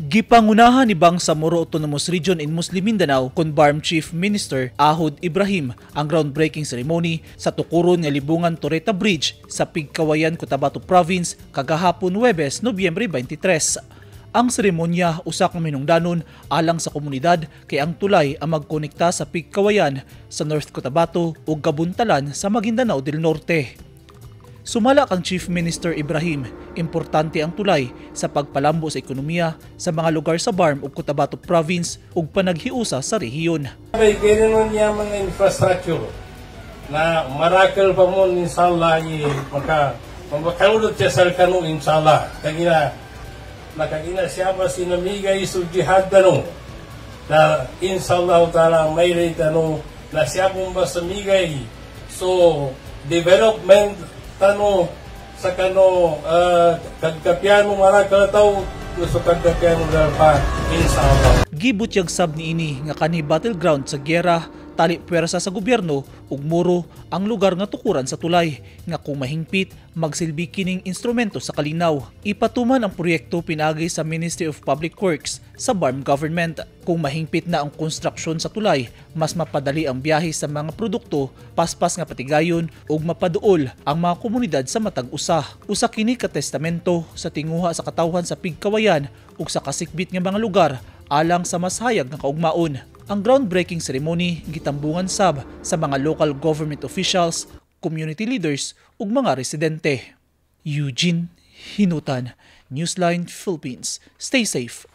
Gipangunahan ni Bangsamoro Autonomous Region in Muslim Mindanao kon BARM Chief Minister Ahod Ibrahim ang groundbreaking ceremony sa tukuron nga Libungan Torreta Bridge sa Pigkawayan, Cotabato Province kagahapon Huwebes, Nobyembre 23. Ang seremonya usa ka minungdanon alang sa komunidad kay ang tulay ang magkonekta sa Pigkawayan sa North Cotabato ug Kabuntalan sa Maguindanao del Norte. Sumala kang Chief Minister Ibrahim, importante ang tulay sa pagpalambo sa ekonomiya sa mga lugar sa BARM ug Cotabato Province ug panaghiusa sa rehiyon. May ganoon niya mga infrastructure na miracle pa mo inshallah makakalulot siya sa kanu inshallah. Nakagina siya ba sinamigay sa jihad na inshallah ta'ala may rate na siya pong ba samigay so development sa kagkapiano marakal taw so kagkapiano pa inshallah. Gibutyag sab niini nga kanhi battleground sa giyera tali puwersa sa gobyerno ug muro ang lugar nga tukuran sa tulay nga kung mahingpit magsilbi kining instrumento sa kalinaw. Ipatuman ang proyekto pinagi sa Ministry of Public Works sa BARM government. Kung mahingpit na ang konstruksyon sa tulay, mas mapadali ang biyahe sa mga produkto, paspas nga patigayon ug mapaduol ang mga komunidad sa matag usa. Usa kini ka testamento sa tinguha sa katawhan sa Pigkawayan ug sa kasikbit nga mga lugar alang sa mas hayag nga kaugmaon. Ang groundbreaking ceremony gitambungan sab sa mga local government officials, community leaders ug mga residente. Eugene Hinutan, Newsline Philippines. Stay safe